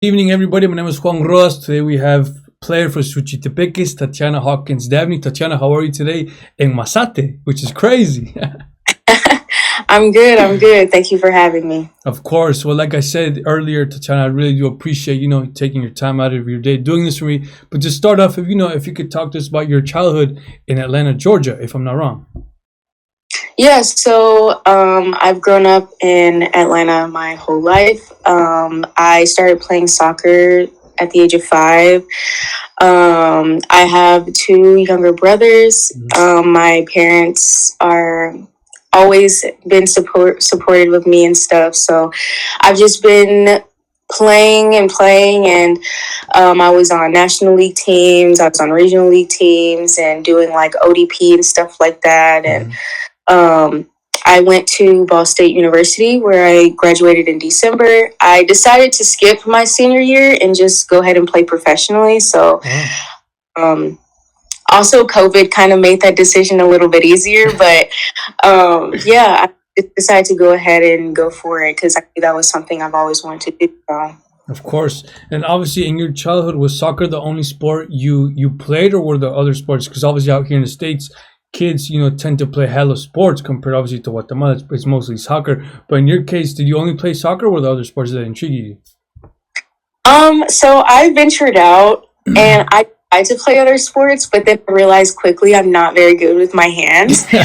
Good evening, everybody. My name is Juan Rodas. Today we have player for suchitepequez, Tatiana Hawkins-Dabney. Tatiana, how are you today? En Masate, which is crazy. I'm good. I'm good. Thank you for having me. Of course. Well, like I said earlier, Tatiana, I really do appreciate, taking your time out of your day doing this for me. But to start off, if you could talk to us about your childhood in Atlanta, Georgia, if I'm not wrong. Yeah, so I've grown up in Atlanta my whole life. I started playing soccer at the age of 5. I have 2 younger brothers. My parents are always been supportive of me and stuff. So I've just been playing, and I was on national league teams. I was on regional league teams and doing like ODP and stuff like that. And I went to Ball State University where I graduated in December. I decided to skip my senior year and just go ahead and play professionally. So also COVID kind of made that decision a little bit easier. But I decided to go ahead and go for it because I knew that was something I've always wanted to do. So. Of course. And obviously in your childhood, was soccer the only sport you played, or were there other sports? Because obviously out here in the States, kids, tend to play hella sports compared obviously to Guatemala. It's mostly soccer. But in your case, did you only play soccer, or were there other sports that intrigued you? So I ventured out and I tried to play other sports, but then I realized quickly I'm not very good with my hands. So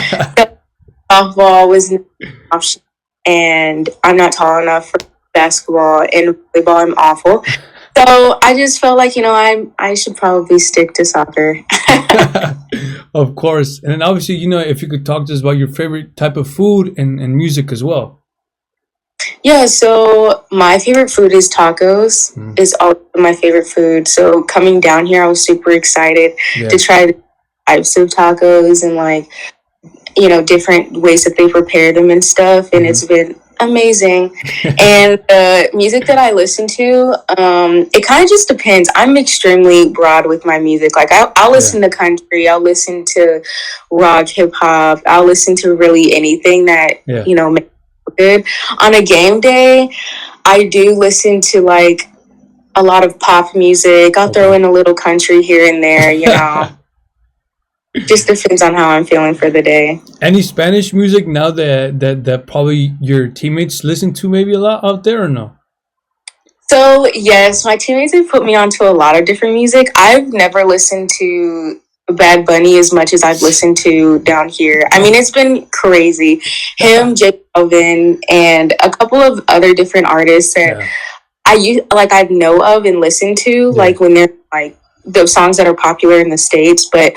softball was an option, and I'm not tall enough for basketball, and volleyball I'm awful. So I just felt like, I should probably stick to soccer. Of course. And then obviously, if you could talk to us about your favorite type of food and music as well. Yeah, so my favorite food is tacos. Is all my favorite food. So coming down here, I was super excited to try the types of tacos and different ways that they prepare them and stuff. And it's been amazing. And the music that I listen to, it kind of just depends. I'm extremely broad with my music. Like I'll listen to country, I'll listen to rock, hip hop, I'll listen to really anything that makes me good. On a game day, I do listen to like a lot of pop music. I'll throw in a little country here and there, Just depends on how I'm feeling for the day. Any Spanish music now that probably your teammates listen to maybe a lot out there, or no? So yes, my teammates have put me onto a lot of different music. I've never listened to Bad Bunny as much as I've listened to down here. I mean, it's been crazy. Him, J Balvin, and a couple of other different artists that I know of and listen to, like when they're like the songs that are popular in the States. But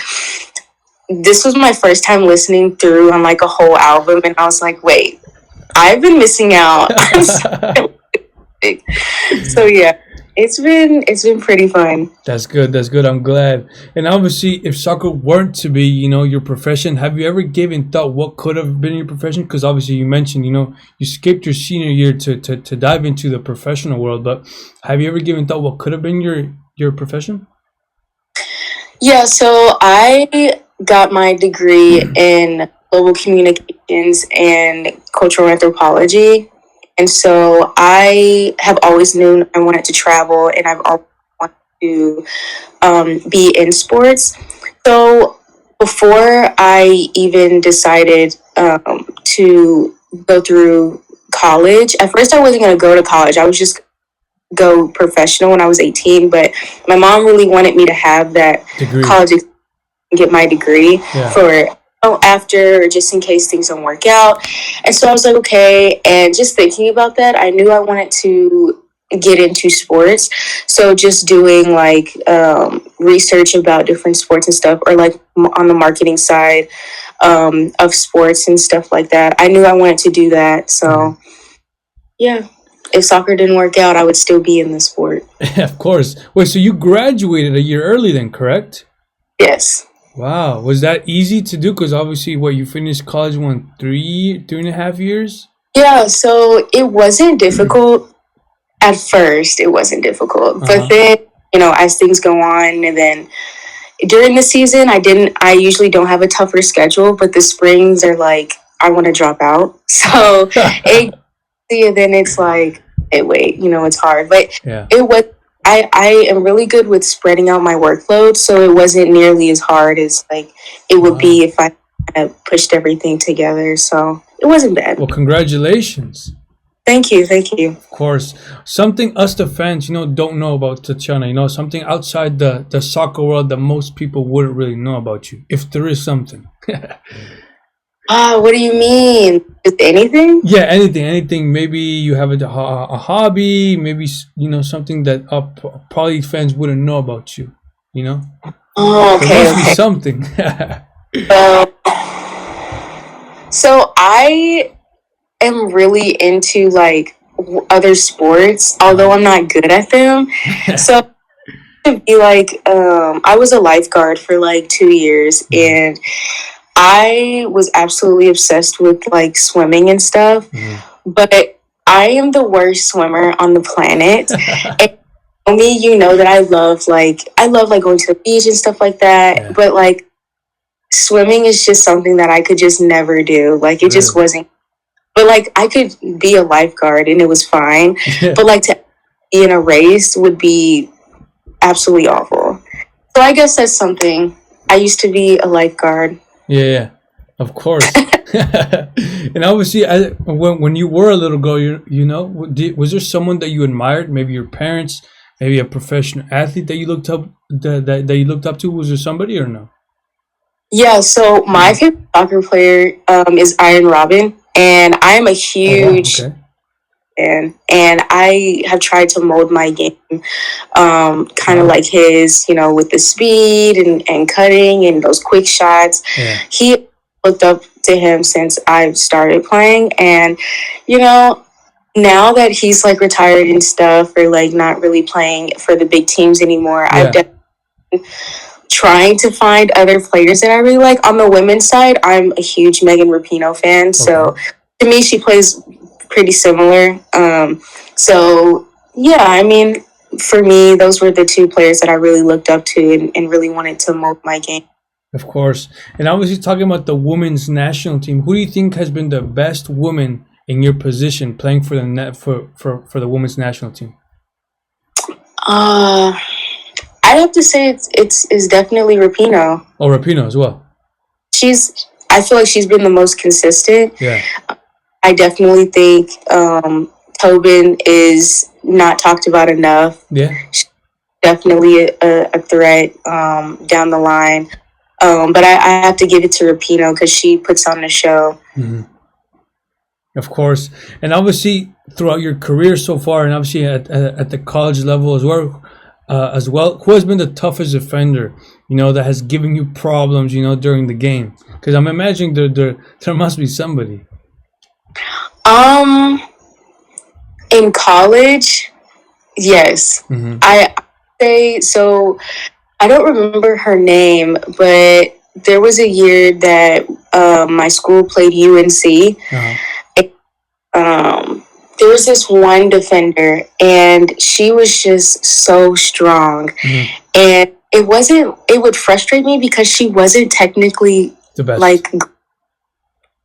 this was my first time listening through on like a whole album, and I was like, wait, I've been missing out. So yeah, it's been pretty fun. That's good. I'm glad. And obviously, if soccer weren't to be, your profession, have you ever given thought what could have been your profession? Because obviously you mentioned, you skipped your senior year to dive into the professional world. But have you ever given thought what could have been your profession? Yeah, so I got my degree in global communications and cultural anthropology. And so I have always known I wanted to travel, and I've always wanted to be in sports. So before I even decided to go through college, at first I wasn't going to go to college. I was just go professional when I was 18, but my mom really wanted me to have that college experience and get my degree for after, or just in case things don't work out. And so I was like, okay. And just thinking about that, I knew I wanted to get into sports. So just doing like research about different sports and stuff, or like on the marketing side of sports and stuff like that. I knew I wanted to do that. So yeah. If soccer didn't work out, I would still be in the sport. Of course. Wait, so you graduated a year early then, correct? Yes. Wow. Was that easy to do? Because obviously, you finished college in 3.5 years? Yeah, so it wasn't difficult at first. It wasn't difficult. But then, as things go on, and then during the season, I usually don't have a tougher schedule, but the springs are like, I want to drop out. So and then it's like, wait, it's hard. But Yeah. it was, I am really good with spreading out my workload, so it wasn't nearly as hard as like it would be if I kind of pushed everything together. So it wasn't bad. Well, congratulations. Thank you. Of course. Something us the fans, don't know about Tatiana, something outside the soccer world that most people wouldn't really know about you, if there is something. What do you mean? Is anything? Yeah, anything. Maybe you have a hobby, maybe, something that probably fans wouldn't know about you, Oh, okay. There must be something. So I am really into like other sports, although I'm not good at them. So to be like, I was a lifeguard for like 2 years, and I was absolutely obsessed with like swimming and stuff. But I am the worst swimmer on the planet. And me, that I love like going to the beach and stuff like that. Yeah. But like swimming is just something that I could just never do. Like it just wasn't. But like I could be a lifeguard and it was fine. But like to be in a race would be absolutely awful. So I guess that's something. I used to be a lifeguard. Yeah, of course. And obviously, when you were a little girl, was there someone that you admired? Maybe your parents, maybe a professional athlete that you looked up that you looked up to. Was there somebody or no? Yeah. So my favorite soccer player is Iron Robin, and I am a huge fan. And I have tried to mold my game, kind of like his, with the speed and cutting and those quick shots. Yeah. He looked up to him since I've started playing, and now that he's like retired and stuff, or like not really playing for the big teams anymore, I've definitely been trying to find other players that I really like. On the women's side, I'm a huge Megan Rapinoe fan, so to me she plays pretty similar. So yeah, I mean, for me, those were the two players that I really looked up to and really wanted to mold my game. Of course. And obviously, talking about the women's national team, who do you think has been the best woman in your position playing for the women's national team? I'd have to say it's definitely Rapinoe. Oh, Rapinoe as well. I feel like she's been the most consistent. Yeah. I definitely think Tobin is not talked about enough. Yeah. She's definitely a threat down the line. But I have to give it to Rapinoe because she puts on the show. Mm-hmm. Of course. And obviously, throughout your career so far, and obviously at the college level as well, who has been the toughest offender, that has given you problems, during the game? Because I'm imagining there must be somebody. In college, yes. Mm-hmm. I say so. I don't remember her name, but there was a year that my school played UNC. There was this one defender, and she was just so strong. Mm-hmm. And it would frustrate me because she wasn't technically the best.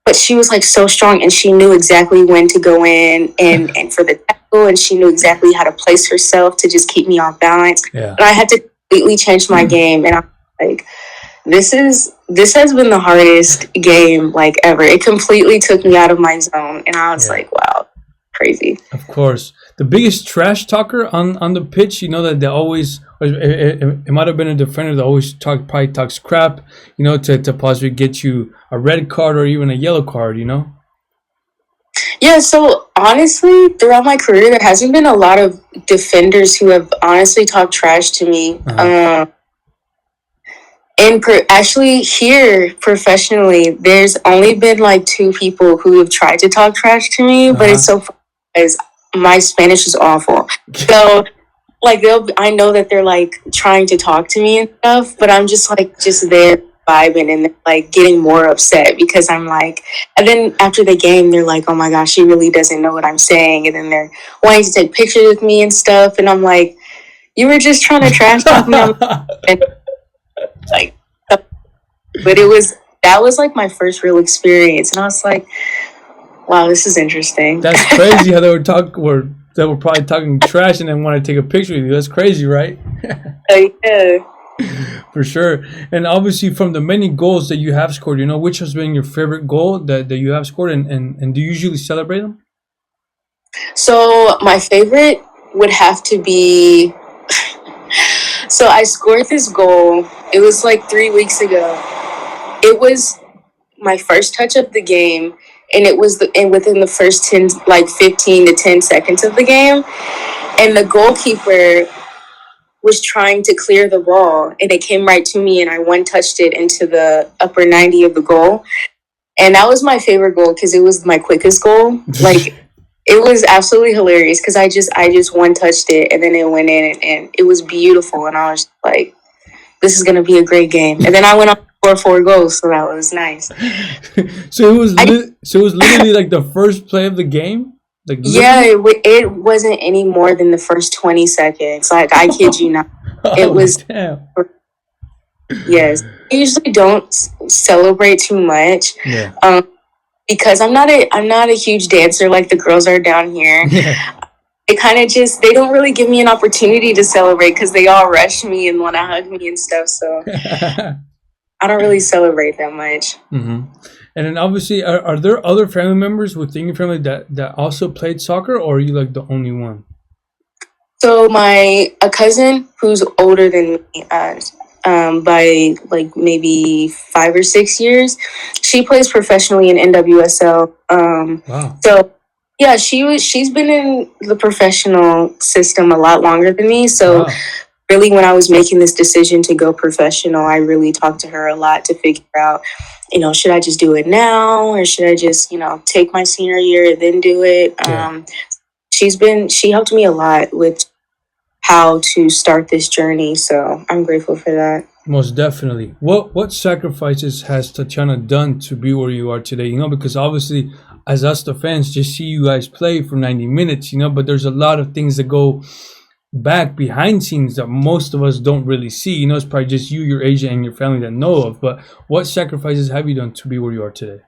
But she was like so strong, and she knew exactly when to go in and for the tackle, and she knew exactly how to place herself to just keep me off balance. Yeah. And I had to completely change my game, and I'm like, this has been the hardest game like ever. It completely took me out of my zone, and I was like, wow, crazy. Of course. The biggest trash talker on the pitch, that they always, it might have been a defender that always probably talks crap, to possibly get you a red card or even a yellow card, Yeah, so honestly, throughout my career, there hasn't been a lot of defenders who have honestly talked trash to me. Actually, here professionally, there's only been like 2 people who have tried to talk trash to me, but it's so funny because my Spanish is awful. So like I know that they're like trying to talk to me and stuff, but I'm just there vibing and like getting more upset because I'm like, and then after the game, they're like, oh my gosh, she really doesn't know what I'm saying. And then they're wanting to take pictures with me and stuff. And I'm like, you were just trying to trash talk me. And like, but that was like my first real experience. And I was like, wow, this is interesting. That's crazy how they were that were probably talking trash and then want to take a picture with you. That's crazy, right? Yeah. For sure. And obviously, from the many goals that you have scored, which has been your favorite goal that you have scored, and do you usually celebrate them? So my favorite would have to be. So I scored this goal. It was like 3 weeks ago. It was my first touch of the game, and it was and within the first 15 to 10 seconds of the game, and the goalkeeper was trying to clear the ball, and it came right to me, and I one touched it into the upper 90 of the goal, and that was my favorite goal because it was my quickest goal. Like, it was absolutely hilarious because I just one touched it, and then it went in, and it was beautiful, and I was like, this is gonna be a great game. And then I went on to score 4 goals, so that was nice. So it was literally like the first play of the game. Like, yeah, it wasn't any more than the first 20 seconds. Like, I kid you not. It was. Damn. Yes. I usually don't celebrate too much. Yeah. Because I'm not a huge dancer like the girls are down here. Yeah. It kind of they don't really give me an opportunity to celebrate because they all rush me and want to hug me and stuff. So I don't really celebrate that much. Mm-hmm. And then obviously, are there other family members within your family that also played soccer, or are you like the only one? So a cousin who's older than me by like maybe 5 or 6 years, she plays professionally in NWSL. Wow. So yeah, she's been in the professional system a lot longer than me. So. Wow. Really, when I was making this decision to go professional, I really talked to her a lot to figure out, should I just do it now, or should I just, take my senior year and then do it? Yeah. She helped me a lot with how to start this journey. So I'm grateful for that. Most definitely. What sacrifices has Tatiana done to be where you are today? Because obviously, as us, the fans, just see you guys play for 90 minutes, but there's a lot of things that go back behind scenes that most of us don't really see. It's probably just you, your agent, and your family that know of. But what sacrifices have you done to be where you are today?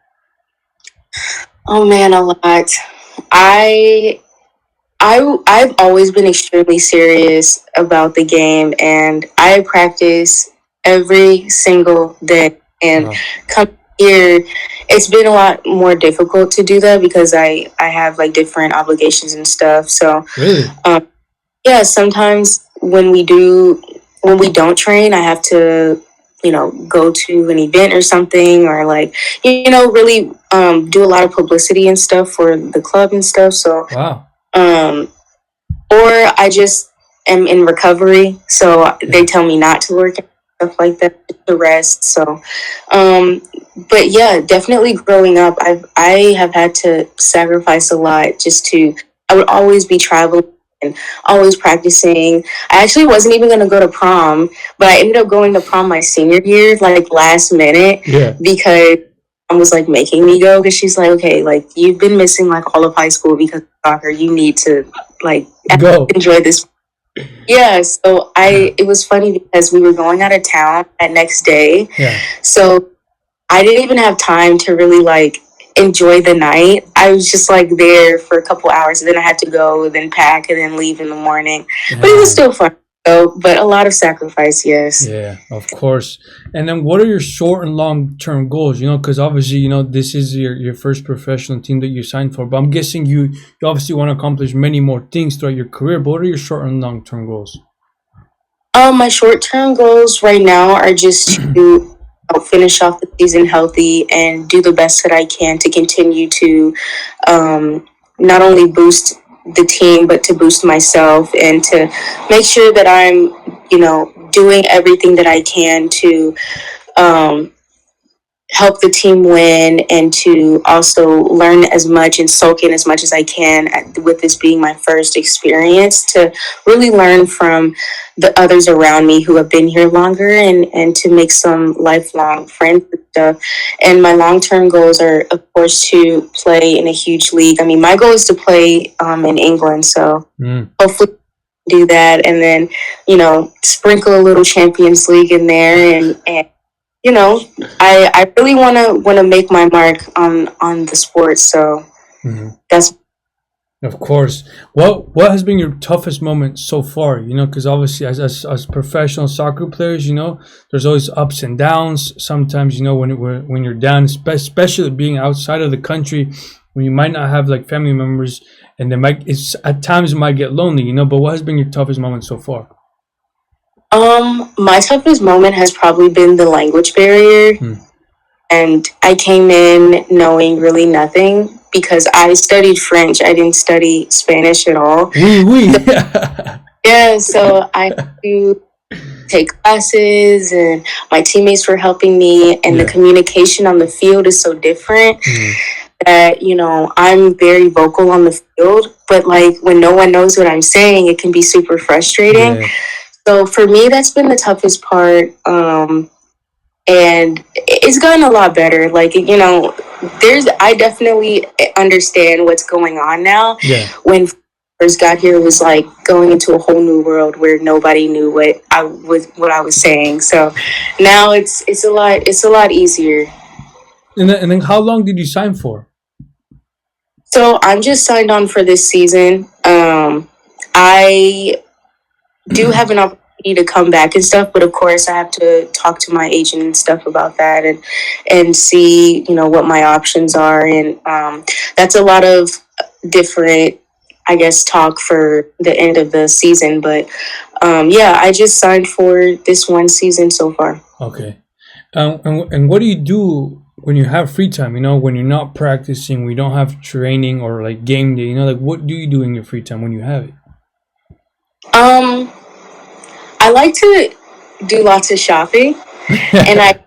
Oh man, a lot. I've always been extremely serious about the game, and I practice every single day. And come here, it's been a lot more difficult to do that because I have like different obligations and stuff. So really. Yeah, sometimes when we don't train, I have to, go to an event or something, or like, really do a lot of publicity and stuff for the club and stuff. So, wow. Or I just am in recovery, so they tell me not to work and stuff like that, to rest. So, but yeah, definitely growing up, I have had to sacrifice a lot I would always be traveling and always practicing. I actually wasn't even going to go to prom, but I ended up going to prom my senior year, like last minute, because mom was like making me go, because she's like, okay, like you've been missing like all of high school because of soccer. You need to like enjoy this. Yeah, so it was funny because we were going out of town that next day. Yeah. So I didn't even have time to really like enjoy the night. I was just like there for a couple hours, and then I had to go, then pack, and then leave in the morning. But it was still fun. But a lot of sacrifice, yes. Yeah, of course. And then what are your short and long-term goals? Because obviously, this is your first professional team that you signed for. But I'm guessing you obviously want to accomplish many more things throughout your career. But what are your short and long-term goals? My short-term goals right now are just to finish off the season healthy and do the best that I can to continue to not only boost the team, but to boost myself and to make sure that I'm, doing everything that I can to help the team win, and to also learn as much and soak in as much as I can with this being my first experience, to really learn from the others around me who have been here longer, and to make some lifelong friends and stuff. And my long-term goals are, of course, to play in a huge league. I mean, my goal is to play in England, so hopefully do that, and then, sprinkle a little Champions League in there, and I really want to make my mark on the sport. So that's. Of course. What has been your toughest moment so far? You know, because obviously, as professional soccer players, you know, there's always ups and downs. Sometimes, you know, when you're down, especially being outside of the country, when you might not have like family members, and it's at times it might get lonely. You know, but what has been your toughest moment so far? My toughest moment has probably been the language barrier. And I came in knowing really nothing because I studied French. I didn't study Spanish at all. Oui, oui. Yeah, so I had to take classes, and my teammates were helping me, and the communication on the field is so different that, you know, I'm very vocal on the field, but like when no one knows what I'm saying, it can be super frustrating. Yeah. So for me, that's been the toughest part. And it's gotten a lot better. Like, you know, I definitely understand what's going on now. Yeah. When I first got here, it was like going into a whole new world where nobody knew what I was saying. So now it's a lot easier. And then how long did you sign for? So I'm just signed on for this season. I do have an opportunity to come back and stuff, but of course I have to talk to my agent and stuff about that, and see, you know, what my options are, and that's a lot of different, I guess, talk for the end of the season. But yeah, I just signed for this one season so far. Okay. And what do you do when you have free time? You know, when you're not practicing, we don't have training or like game day. You know, like what do you do in your free time when you have it? I like to do lots of shopping, and I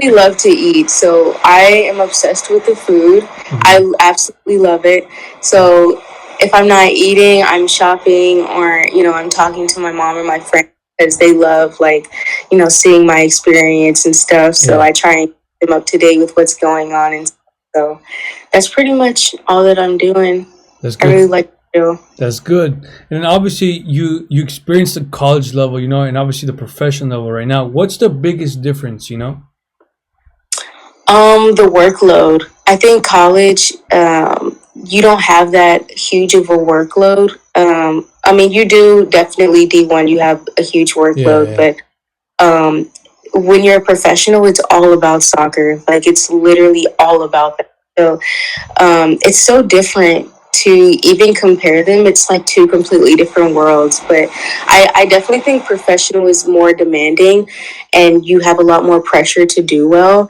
really love to eat. So I am obsessed with the food. I absolutely love it. So if I'm not eating, I'm shopping, or, you know, I'm talking to my mom or my friends because they love, like, you know, seeing my experience and stuff. So I try and keep them up to date with what's going on. And so that's pretty much all that I'm doing. That's good. I really like to do. That's good. And then obviously you experienced the college level, you know, and obviously the professional level right now. What's the biggest difference, you know? The workload. I think college, you don't have that huge of a workload. I mean, you do definitely D1, you have a huge workload, but when you're a professional, it's all about soccer. Like, it's literally all about that. So it's so different to even compare them. It's like two completely different worlds. But I definitely think professional is more demanding, and you have a lot more pressure to do well.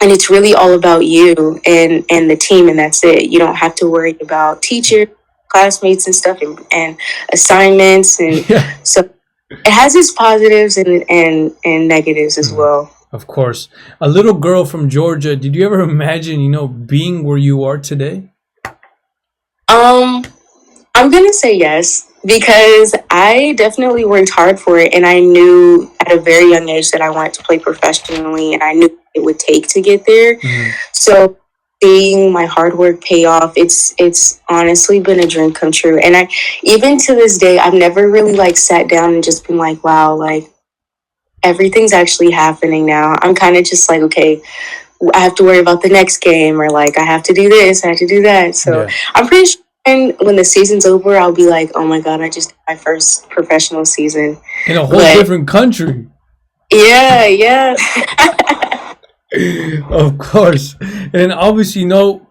And it's really all about you and the team, and that's it. You don't have to worry about teachers, classmates, and stuff, and assignments. And so it has its positives and negatives as well. Of course. A little girl from Georgia, did you ever imagine, you know, being where you are today? I'm gonna say yes, because I definitely worked hard for it, and I knew at a very young age that I wanted to play professionally, and I knew it would take to get there. So seeing my hard work pay off, it's honestly been a dream come true. And I, even to this day, I've never really like sat down and just been like, wow, like everything's actually happening now. I'm kind of just like, okay, I have to worry about the next game, or like I have to do this, I have to do that. So I'm pretty sure when the season's over, I'll be like, oh my God, I just did my first professional season. In a whole different country. Yeah. Of course. And obviously, you know,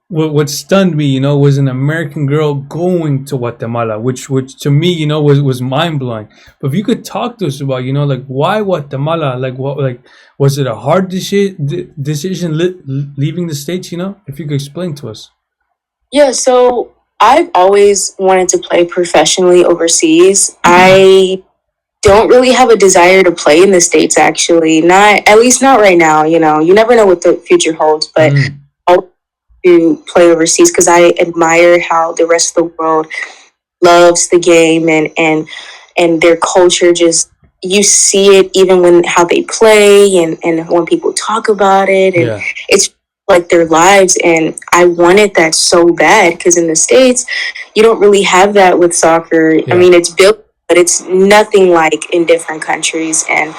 what stunned me, you know, was an American girl going to Guatemala, which to me, you know, was mind blowing. But if you could talk to us about, you know, like why Guatemala? Like what? Like was it a hard decision leaving the States? You know, if you could explain to us. Yeah. So I've always wanted to play professionally overseas. I don't really have a desire to play in the States, actually. Not, at least not right now. You know, you never know what the future holds, but I'll to play overseas because I admire how the rest of the world loves the game, and their culture. Just, you see it even when how they play, and when people talk about it, and it's like their lives. And I wanted that so bad, because in the States you don't really have that with soccer. I mean, it's built, but it's nothing like in different countries. And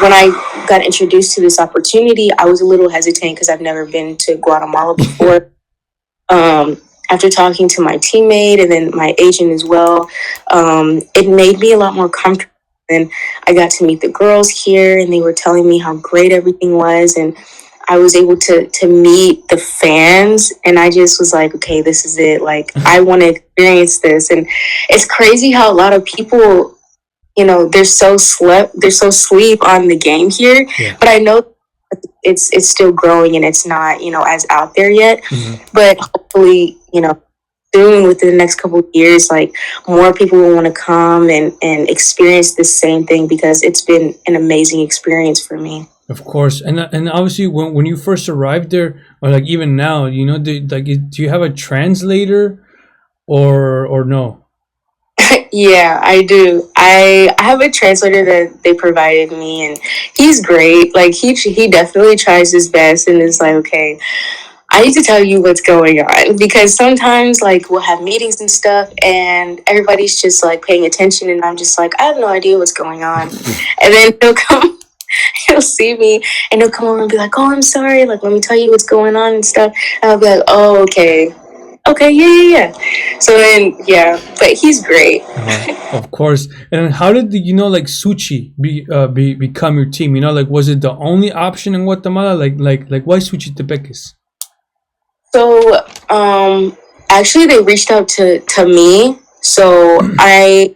when I got introduced to this opportunity, I was a little hesitant because I've never been to Guatemala before. after talking to my teammate and then my agent as well, it made me a lot more comfortable. And I got to meet the girls here, and they were telling me how great everything was. And I was able to meet the fans, and I just was like, okay, this is it. Like, I want to experience this. And it's crazy how a lot of people, you know, they're so sleep on the game here. Yeah. But I know it's still growing, and it's not, you know, as out there yet. Mm-hmm. But hopefully, you know, soon within the next couple of years, like, more people will want to come and experience the same thing, because it's been an amazing experience for me. Of course, and obviously when you first arrived there, or like even now, you know, do you have a translator, or no? Yeah, I do. I have a translator that they provided me, and he's great. Like, he definitely tries his best and is like, okay, I need to tell you what's going on, because sometimes, like, we'll have meetings and stuff, and everybody's just like paying attention, and I'm just like, I have no idea what's going on. And then he'll see me, and he'll come over and be like, oh, I'm sorry, like, let me tell you what's going on and stuff. And I'll be like, oh, okay, yeah. So then, yeah, but he's great. Of course. And how did the, you know, like, sushi become your team? You know, like, was it the only option in Guatemala? Like why suchitepequez? So, actually, they reached out to me. So I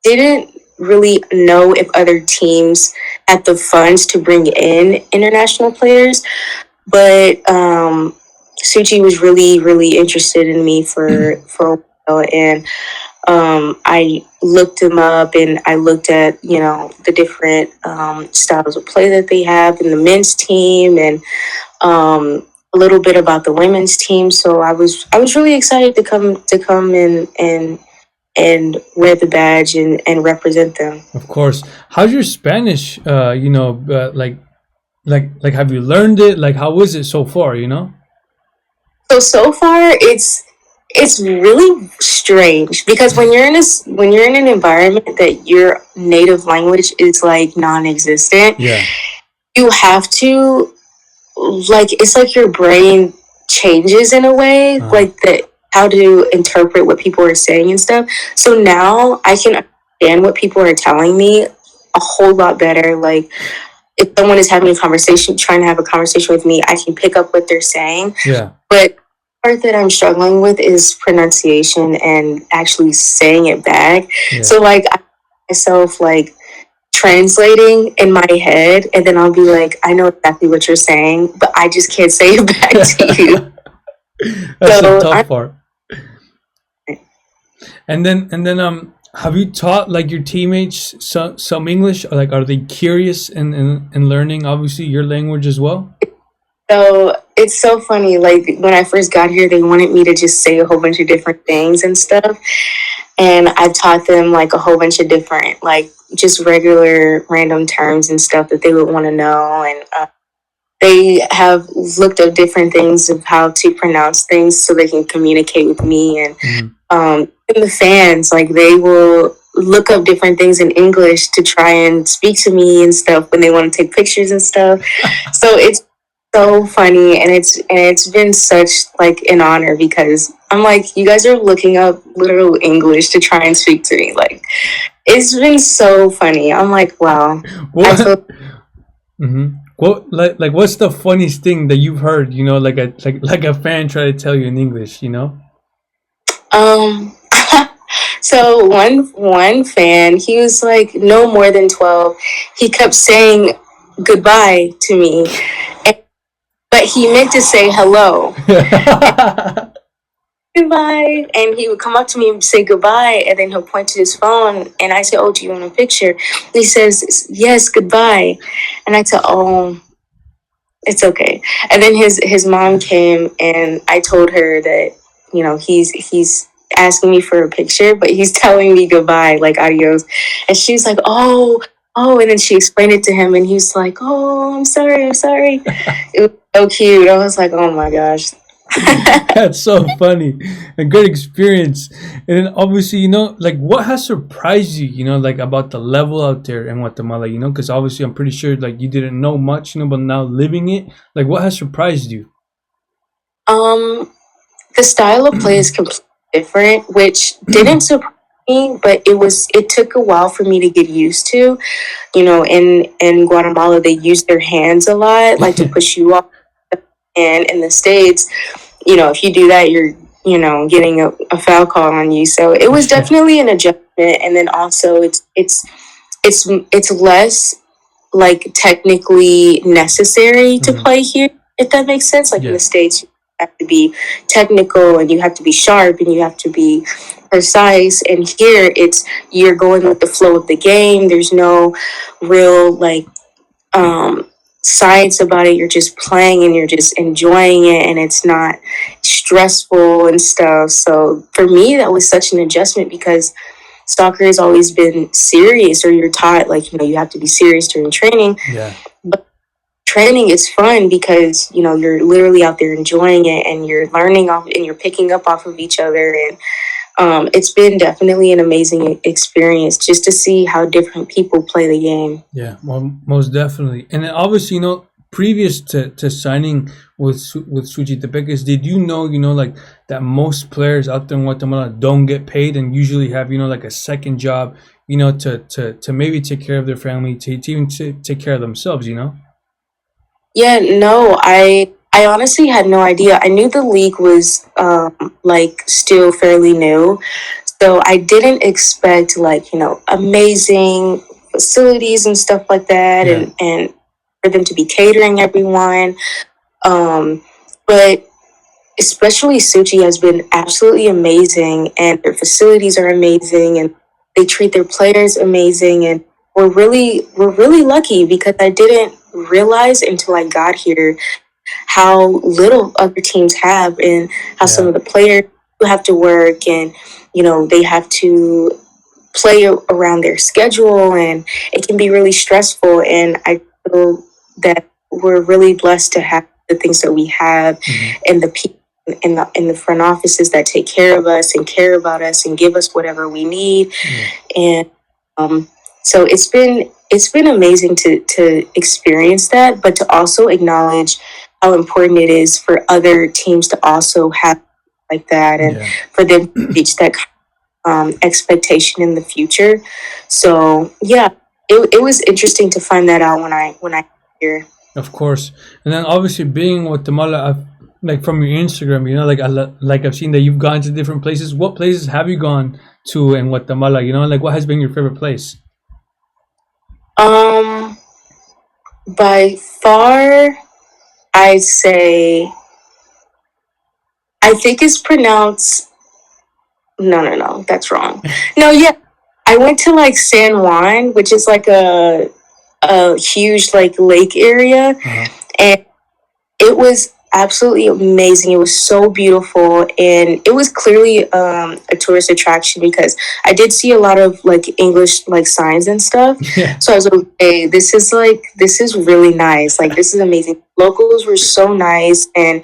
didn't really know if other teams had the funds to bring in international players, but Suchi was really, really interested in me for a while, and I looked him up, and I looked at, you know, the different styles of play that they have in the men's team, and a little bit about the women's team. So I was really excited to come in and wear the badge and represent them. Of course. How's your Spanish? You know, like have you learned it? Like, how is it so far? You know. So far, it's really strange, because when you're in an environment that your native language is like non-existent, Yeah. you have to, like, it's like your brain changes in a way, like that, how to interpret what people are saying and stuff. So now I can understand what people are telling me a whole lot better. Like, if someone is having a conversation, trying to have a conversation with me, I can pick up what they're saying. Yeah. But the part that I'm struggling with is pronunciation and actually saying it back. Yeah. So, like, I myself, like, translating in my head, and then I'll be like, I know exactly what you're saying, but I just can't say it back to you. That's the tough part. And then have you taught, like, your teammates some English? Or, like, are they curious in learning, obviously, your language as well? So it's so funny. Like, when I first got here, they wanted me to just say a whole bunch of different things and stuff. And I've taught them, like, a whole bunch of different, like, just regular random terms and stuff that they would want to know. And they have looked up different things of how to pronounce things so they can communicate with me. And and the fans, like, they will look up different things in English to try and speak to me and stuff when they want to take pictures and stuff. So it's so funny, and it's been such, like, an honor, because I'm like, you guys are looking up literal English to try and speak to me. Like, it's been so funny. I'm like, wow. What? What, like what's the funniest thing that you've heard? You know, like a fan try to tell you in English. You know. So one fan, he was like no more than 12. He kept saying goodbye to me, but he meant to say hello. Goodbye. And he would come up to me and say goodbye, and then he'll point to his phone, and I say, oh, do you want a picture? And he says, yes, goodbye. And I said, oh, it's okay. And then his mom came, and I told her that, you know, he's asking me for a picture, but he's telling me goodbye, like adios. And she's like, oh, and then she explained it to him, and he was like, oh, I'm sorry. It was so cute. I was like, oh my gosh. That's so funny. A good experience. And then obviously, you know, like, what has surprised you, you know, like, about the level out there in Guatemala, you know, because obviously I'm pretty sure, like, you didn't know much, you know, but now living it, like, what has surprised you? The style of play is completely different, which didn't surprise me, but it took a while for me to get used to. You know, in Guatemala they use their hands a lot, like to push you off, and in the States, you know, if you do that, you're, you know, getting a foul call on you. So it was definitely an adjustment, and then also it's less like technically necessary to play here, if that makes sense. Like in the States, you have to be technical and you have to be sharp and you have to be precise, and here it's you're going with the flow of the game. There's no real like science about it. You're just playing and you're just enjoying it, and it's not stressful and stuff. So for me, that was such an adjustment, because soccer has always been serious, or you're taught like, you know, you have to be serious during training. But training is fun because, you know, you're literally out there enjoying it, and you're learning off and you're picking up off of each other. And it's been definitely an amazing experience just to see how different people play the game. Yeah, well, most definitely. And then obviously, you know, previous to signing with Suchitepequez, did you know, like that most players out there in Guatemala don't get paid and usually have, you know, like a second job, you know, to maybe take care of their family, to even take care of themselves, you know? Yeah, no, I honestly had no idea. I knew the league was like still fairly new, so I didn't expect like, you know, amazing facilities and stuff like that, and for them to be catering everyone. But especially Suchi has been absolutely amazing, and their facilities are amazing, and they treat their players amazing, and we're really lucky, because I didn't realize until I got here how little other teams have, and how some of the players have to work, and, you know, they have to play around their schedule, and it can be really stressful. And I feel that we're really blessed to have the things that we have, and the people in the front offices that take care of us and care about us and give us whatever we need. And so it's been amazing to experience that, but to also acknowledge how important it is for other teams to also have like that, and for them to reach that expectation in the future. So yeah, it was interesting to find that out when I here. Of course. And then obviously being in Guatemala, like from your Instagram, you know, like I've seen that you've gone to different places. What places have you gone to in Guatemala? You know, like what has been your favorite place? By far, I'd say, I think it's pronounced. No, that's wrong. No, yeah, I went to like San Juan, which is like a huge like lake area, and it was absolutely amazing. It was so beautiful, and it was clearly a tourist attraction, because I did see a lot of like English like signs and stuff. So I was like, okay, this is really nice. Like, this is amazing. Locals were so nice, and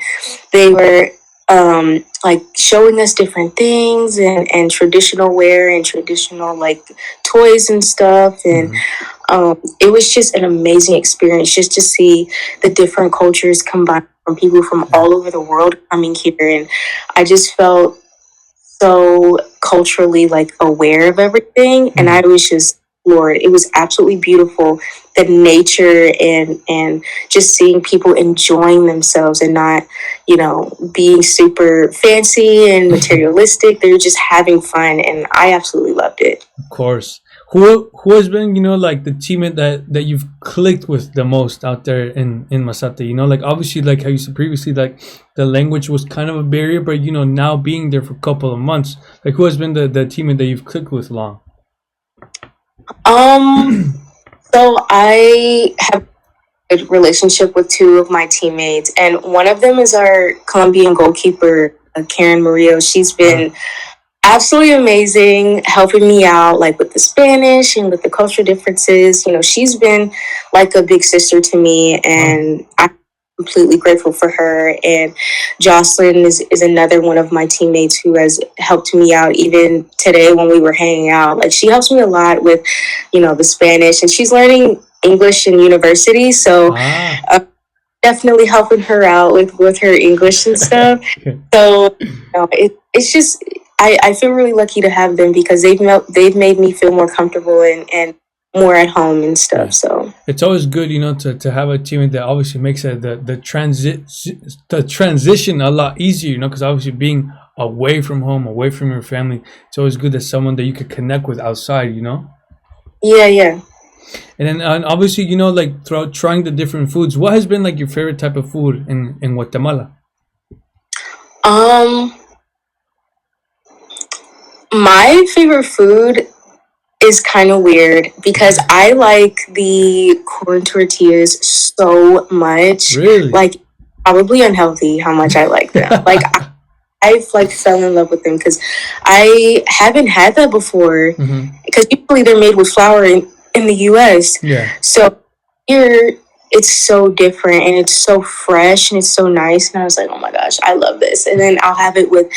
they were like showing us different things, and traditional wear and traditional like toys and stuff. And it was just an amazing experience just to see the different cultures combined, from people from all over the world coming here. And I just felt so culturally like aware of everything, and I was just floored. It was absolutely beautiful, the nature, and just seeing people enjoying themselves and not, you know, being super fancy and materialistic. They were just having fun, and I absolutely loved it. Of course. Who has been, you know, like the teammate that you've clicked with the most out there in Masate? You know, like obviously, like how you said previously, like the language was kind of a barrier, but you know, now being there for a couple of months, like who has been the teammate that you've clicked with long? So I have a good relationship with two of my teammates, and one of them is our Colombian goalkeeper, Karen Murillo. She's been absolutely amazing, helping me out like with the Spanish and with the cultural differences. You know, she's been like a big sister to me, and I'm completely grateful for her. And Jocelyn is another one of my teammates who has helped me out even today when we were hanging out. Like, she helps me a lot with, you know, the Spanish, and she's learning English in university. So definitely helping her out with her English and stuff. So it's just I feel really lucky to have them because they've made me feel more comfortable and more at home and Yeah. stuff. So It's always good, to have a teammate that obviously makes the transition a lot easier, because obviously being away from home, away from your family, it's always good that someone that you could connect with outside. yeah. And then obviously, like throughout trying the different foods, what has been like your favorite type of food in Guatemala? Um, my favorite food is kind of weird because I like the corn tortillas so much. Really? Like, probably unhealthy how much I like them. Like, I've like fell in love with them because I haven't had that before. Hmm. Because usually they're made with flour in the U.S. Yeah. So here it's so different and it's so fresh and it's so nice. And I was like, oh my gosh, I love this. And then I'll have it with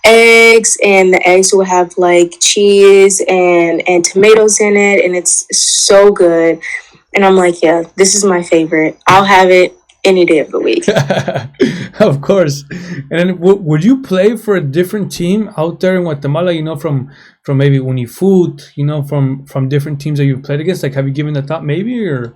eggs, and the eggs will have like cheese and tomatoes in it, and it's so good. And I'm like, yeah, this is my favorite. I'll have it any day of the week. Of course. And then would you play for a different team out there in Guatemala, from maybe Unifoot, from different teams that you've played against? Like, have you given that thought maybe, or?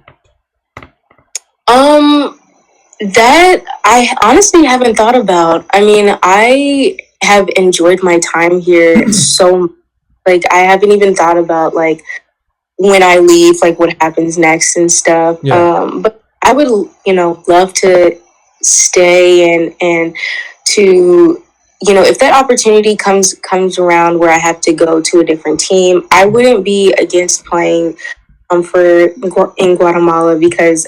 That I honestly haven't thought about. I mean, I have enjoyed my time here so, like, I haven't even thought about like when I leave, like what happens next and stuff. Yeah. But I would, love to stay and to, if that opportunity comes around where I have to go to a different team, I wouldn't be against playing in Guatemala because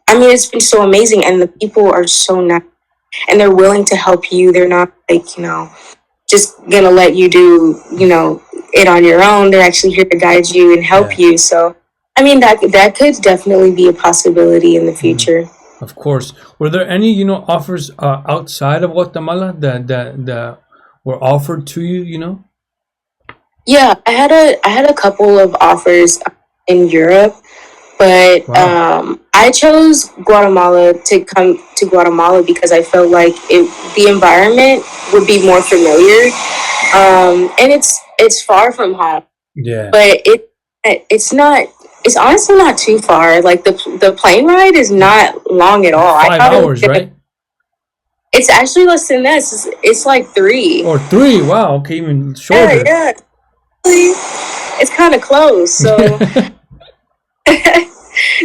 I mean it's been so amazing and the people are so nice and they're willing to help you. They're not like, just gonna let you do, it on your own. They're actually here to guide you and help Yeah. you. So I mean that could definitely be a possibility in the future. Of course. Were there any, offers outside of Guatemala that were offered to you? Yeah, I had a couple of offers in Europe, but Wow. I chose Guatemala to come to Guatemala because I felt like the environment would be more familiar, and it's far from home, Yeah. but it's not. It's honestly not too far. Like the plane ride is not long at all. I 5 hours, right? It's actually less than this. It's like 3. Or 3? Wow. Okay, even Yeah, shorter. yeah. It's kind of close. So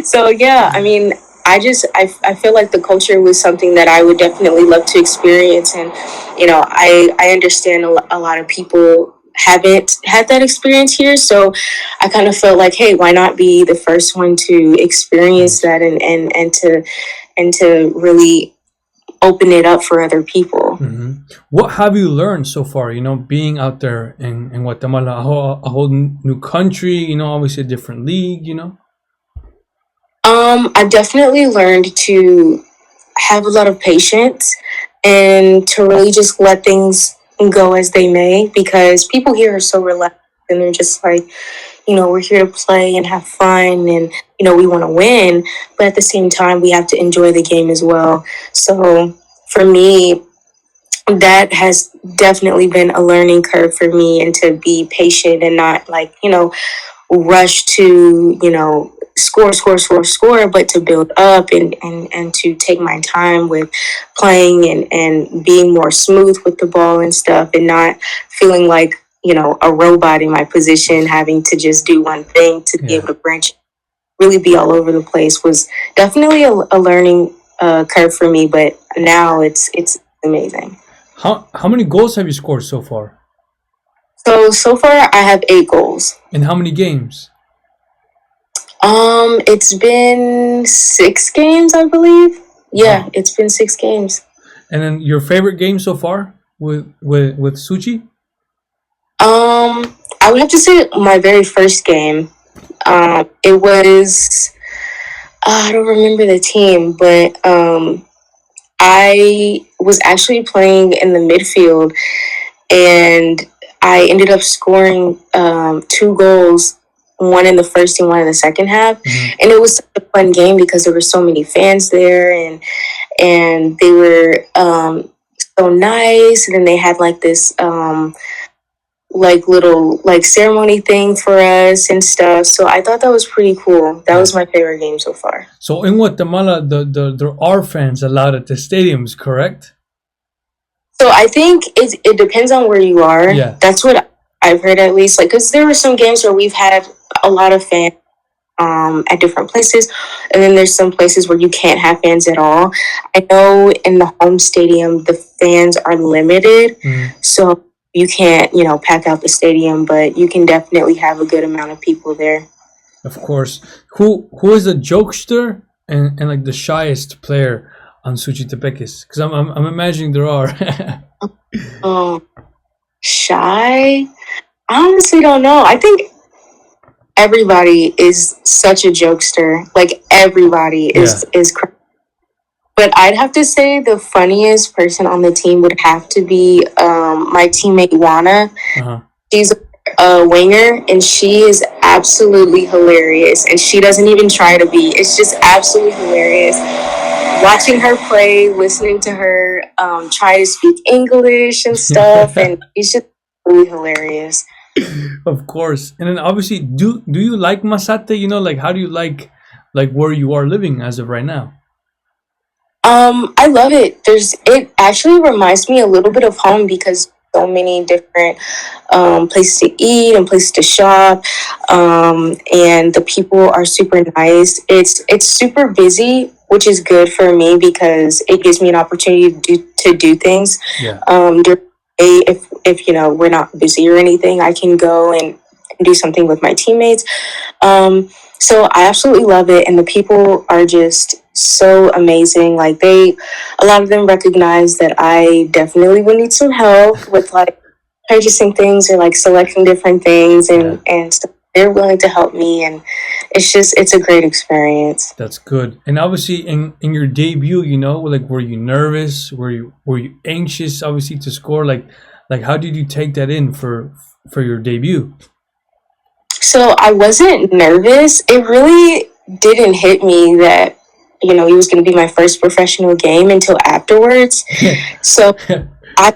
so yeah, I mean, I feel like the culture was something that I would definitely love to experience, and I understand a lot of people haven't had that experience here, so I kind of felt like, hey, why not be the first one to experience that and to really open it up for other people. Hmm. What have you learned so far? Being out there in Guatemala, a whole new country. Obviously a different league. I've definitely learned to have a lot of patience and to really just let things go as they may because people here are so relaxed and they're just like, we're here to play and have fun and, we want to win. But at the same time, we have to enjoy the game as well. So for me, that has definitely been a learning curve for me and to be patient and not like, rush to, score, but to build up and to take my time with playing and being more smooth with the ball and stuff and not feeling like, a robot in my position, having to just do one thing to be able to branch, really be all over the place was definitely a learning curve for me. But now it's amazing. How many goals have you scored so far? So far I have 8 goals. In how many games? It's been 6 games, I believe. Yeah, wow. It's been 6 games. And then your favorite game so far with Suchi? I would have to say my very first game. It was I don't remember the team, but I was actually playing in the midfield, and I ended up scoring 2 goals one in the first and one in the second half. And it was such a fun game because there were so many fans there, and they were so nice. And then they had like this like little like ceremony thing for us and stuff. So I thought that was pretty cool. That was my favorite game so far. So in Guatemala, there are fans allowed at the stadiums, correct? So I think it depends on where you are. Yeah. That's what I've heard, at least. Like, because there were some games where we've had a lot of fans at different places, and then there's some places where you can't have fans at all. I know in the home stadium the fans are limited, so you can't, pack out the stadium, but you can definitely have a good amount of people there. Of course. Who is the jokester and like the shyest player on suchitepequez? Because I'm imagining there are. Shy? I honestly don't know. I think everybody is such a jokester. Like, everybody is but I'd have to say the funniest person on the team would have to be my teammate Juana. She's a winger, and she is absolutely hilarious, and she doesn't even try to be. It's just absolutely hilarious watching her play, listening to her try to speak English and stuff, and it's just really hilarious. Of course. And then obviously, do you like Masate? Like, how do you like where you are living as of right now? I love it. It actually reminds me a little bit of home because so many different places to eat and places to shop, and the people are super nice. It's super busy, which is good for me because it gives me an opportunity to do things. During the day, if we're not busy or anything, I can go and do something with my teammates. So I absolutely love it, and the people are just so amazing. Like, a lot of them recognize that I definitely would need some help with like purchasing things or like selecting different things, and stuff. They're willing to help me, and it's a great experience. That's good. And obviously in your debut, like, were you nervous? Were you anxious, obviously, to score? Like how did you take that in for your debut? So I wasn't nervous. It really didn't hit me that, it was going to be my first professional game until afterwards. So I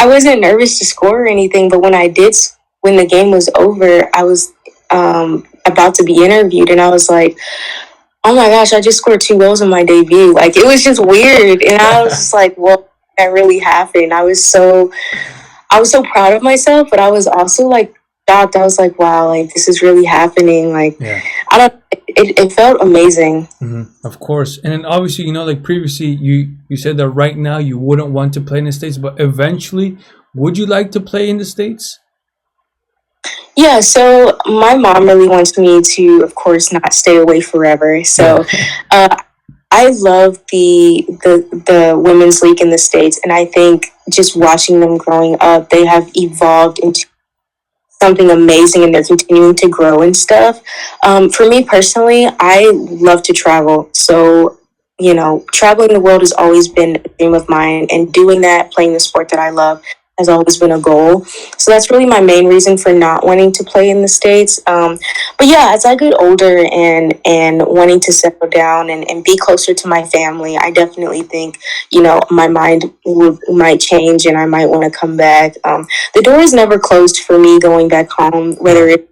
wasn't nervous to score or anything, but when the game was over, I was about to be interviewed, and I was like, oh my gosh, I just scored 2 goals in my debut. Like, it was just weird. And I was just like, well, that really happened. I was so proud of myself, but I was also like shocked. I was like, wow, like, this is really happening. Like, it felt amazing. Of course. And then obviously, like previously you said that right now you wouldn't want to play in the States, but eventually, would you like to play in the States? Yeah, so my mom really wants me to, of course, not stay away forever. So I love the women's league in the States, and I think just watching them growing up, they have evolved into something amazing, and they're continuing to grow and stuff. For me personally, I love to travel. So, traveling the world has always been a dream of mine, and doing that, playing the sport that I love, has always been a goal. So that's really my main reason for not wanting to play in the States. But yeah, as I get older and wanting to settle down and be closer to my family, I definitely think, my mind might change and I might want to come back. The door is never closed for me going back home, whether it's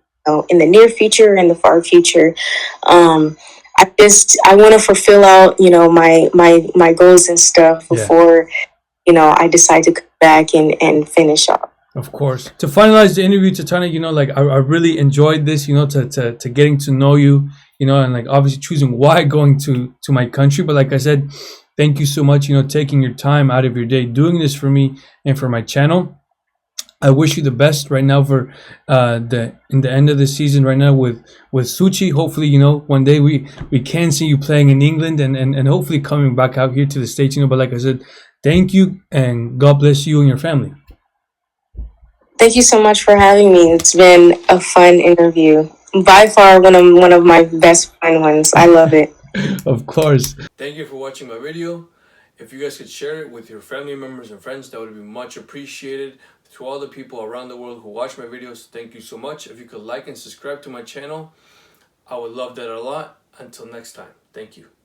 in the near future or in the far future. I want to fulfill out, my goals and stuff before, I decide to come back and finish up. Of course. To finalize the interview, Tatiana, like, I really enjoyed this, to getting to know you, and like obviously choosing why going to my country. But like I said, thank you so much, taking your time out of your day, doing this for me and for my channel. I wish you the best right now for in the end of the season right now with Suchi. Hopefully, one day we can see you playing in England and hopefully coming back out here to the States, But like I said, thank you, and God bless you and your family. Thank you so much for having me. It's been a fun interview. By far, one of my best fun ones. I love it. Of course. Thank you for watching my video. If you guys could share it with your family members and friends, that would be much appreciated. To all the people around the world who watch my videos, thank you so much. If you could like and subscribe to my channel, I would love that a lot. Until next time, thank you.